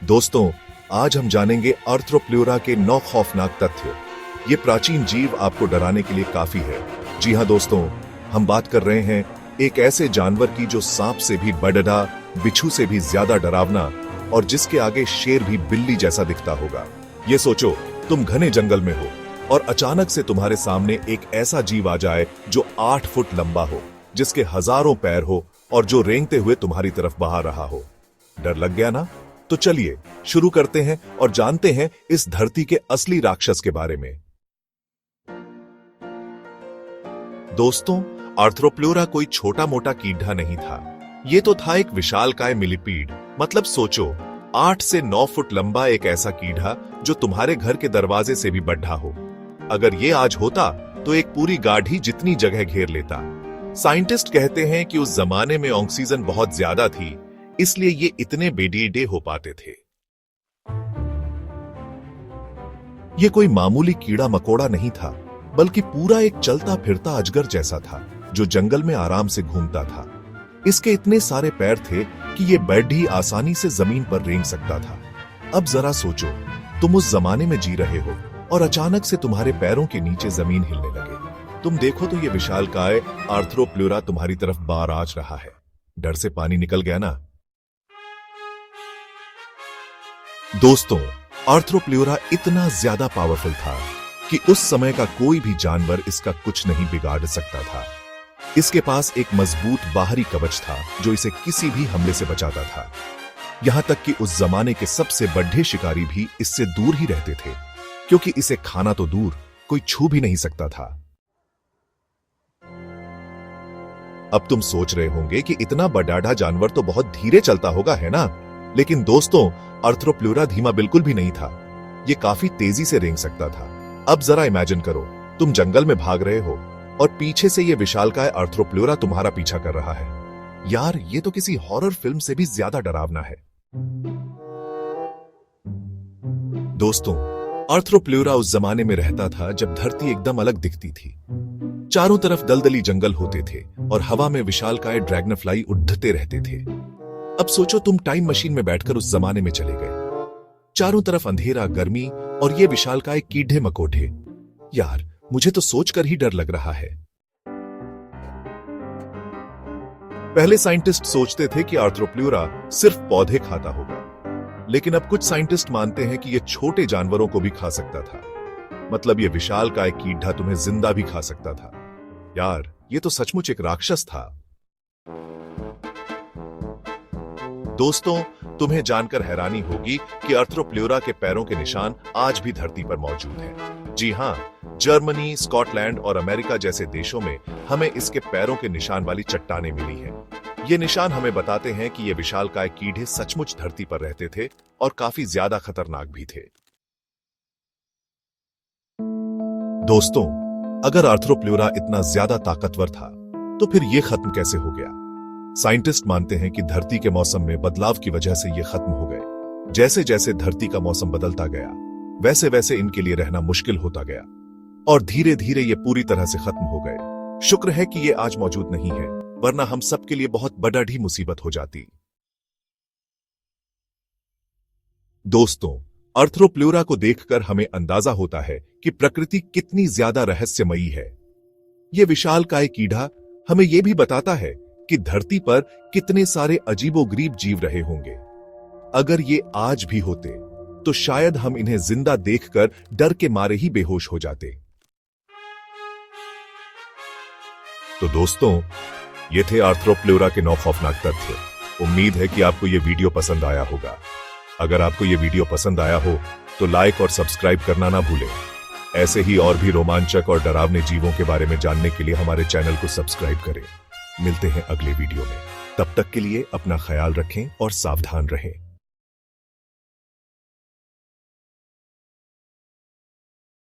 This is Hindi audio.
दोस्तों, आज हम जानेंगे आर्थ्रोप्ल्यूरा के 9 खौफनाक तथ्य। ये प्राचीन जीव आपको डराने के लिए काफी है। जी हाँ दोस्तों, हम बात कर रहे हैं एक ऐसे जानवर की जो सांप से भी बड़ा, बिच्छू से भी ज्यादा डरावना और जिसके आगे शेर भी बिल्ली जैसा दिखता होगा। ये सोचो, तुम घने जंगल में हो और अचानक से तुम्हारे सामने एक ऐसा जीव आ जाए जो 8 फुट लंबा हो, जिसके हजारों पैर हो और जो रेंगते हुए तुम्हारी तरफ बहा रहा हो। डर लग गया ना? तो चलिए शुरू करते हैं और जानते हैं इस धरती के असली राक्षस के बारे में। दोस्तों, आर्थ्रोप्ल्यूरा कोई छोटा मोटा कीड़ा नहीं था। ये तो था एक विशालकाय मिलीपीड। मतलब सोचो, 8 से 9 फुट लंबा एक ऐसा कीड़ा जो तुम्हारे घर के दरवाजे से भी बढ़ा हो। अगर ये आज होता तो एक पूरी गाड़ी जितनी जगह घेर लेता। साइंटिस्ट कहते हैं कि उस जमाने में ऑक्सीजन बहुत ज्यादा थी, इसलिए ये इतने बेडीडे हो पाते थे। ये कोई मामूली कीड़ा मकोड़ा नहीं था, बल्कि पूरा एक चलता फिरता अजगर जैसा था जो जंगल में आराम से घूमता था। इसके इतने सारे पैर थे कि ये बेड ही आसानी से जमीन पर रेंग सकता था। अब जरा सोचो, तुम उस जमाने में जी रहे हो और अचानक से तुम्हारे पैरों के नीचे जमीन हिलने लगे। तुम देखो तो ये विशालकाय आर्थ्रोप्ल्यूरा तुम्हारी तरफ बाराज रहा है। डर से पानी निकल गया ना? दोस्तों, आर्थ्रोप्ल्यूरा इतना ज्यादा पावरफुल था कि उस समय का कोई भी जानवर इसका कुछ नहीं बिगाड़ सकता था। इसके पास एक मजबूत बाहरी कवच था जो इसे किसी भी हमले से बचाता था। यहां तक कि उस जमाने के सबसे बड़े शिकारी भी इससे दूर ही रहते थे, क्योंकि इसे खाना तो दूर, कोई छू भी नहीं सकता था। अब तुम सोच रहे होंगे कि इतना बड़ा जानवर तो बहुत धीरे चलता होगा, है ना? लेकिन दोस्तों, आर्थ्रोप्ल्यूरा धीमा बिल्कुल भी नहीं था। ये काफी तेजी से रेंग सकता था। अब जरा इमेजिन करो, तुम जंगल में भाग रहे हो और पीछे से ये विशालकाय आर्थ्रोप्ल्यूरा तुम्हारा पीछा कर रहा है। यार, ये तो किसी हॉरर फिल्म से भी ज्यादा डरावना है। दोस्तों, आर्थ्रोप्ल्यूरा उस जमाने में रहता था जब धरती एकदम अलग दिखती थी। चारों तरफ दलदली जंगल होते थे और हवा में विशालकाय ड्रैगनफ्लाई उड़ते रहते थे। अब सोचो, तुम टाइम मशीन में बैठकर उस जमाने में चले गए। चारों तरफ अंधेरा, गर्मी और ये विशालकाय कीड़े मकोड़े। यार, मुझे तो सोचकर ही डर लग रहा है। पहले साइंटिस्ट सोचते थे कि आर्थ्रोप्ल्यूरा सिर्फ पौधे खाता होगा, लेकिन अब कुछ साइंटिस्ट मानते हैं कि यह छोटे जानवरों को भी खा सकता था। मतलब ये विशालकाय कीड़ा तुम्हें जिंदा भी खा सकता था। यार, ये तो सचमुच एक राक्षस था। दोस्तों, तुम्हें जानकर हैरानी होगी कि आर्थ्रोप्ल्यूरा के पैरों के निशान आज भी धरती पर मौजूद हैं। जी हां, जर्मनी, स्कॉटलैंड और अमेरिका जैसे देशों में हमें इसके पैरों के निशान वाली चट्टानें मिली हैं। ये निशान हमें बताते हैं कि ये विशालकाय कीड़े सचमुच धरती पर रहते थे और काफी ज्यादा खतरनाक भी थे। दोस्तों, अगर आर्थ्रोप्ल्यूरा इतना ज्यादा ताकतवर था, तो फिर ये खत्म कैसे हो गया? साइंटिस्ट मानते हैं कि धरती के मौसम में बदलाव की वजह से ये खत्म हो गए। जैसे जैसे धरती का मौसम बदलता गया, वैसे वैसे इनके लिए रहना मुश्किल होता गया और धीरे धीरे ये पूरी तरह से खत्म हो गए। शुक्र है कि ये आज मौजूद नहीं है, वरना हम सबके लिए बहुत बड़ी मुसीबत हो जाती। दोस्तों, आर्थ्रोप्ल्यूरा को देखकर हमें अंदाजा होता है कि प्रकृति कितनी ज्यादा रहस्यमयी है। ये विशालकाय कीड़ा हमें यह भी बताता है कि धरती पर कितने सारे अजीबोगरीब जीव रहे होंगे। अगर ये आज भी होते, तो शायद हम इन्हें जिंदा देखकर डर के मारे ही बेहोश हो जाते। तो दोस्तों, ये थे आर्थ्रोप्ल्यूरा के 9 खौफनाक तथ्य। उम्मीद है कि आपको ये वीडियो पसंद आया होगा। अगर आपको ये वीडियो पसंद आया हो तो लाइक और सब्सक्राइब करना ना भूलें। ऐसे ही और भी रोमांचक और डरावने जीवों के बारे में जानने के लिए हमारे चैनल को सब्सक्राइब करें। मिलते हैं अगले वीडियो में। तब तक के लिए अपना ख्याल रखें और सावधान रहें।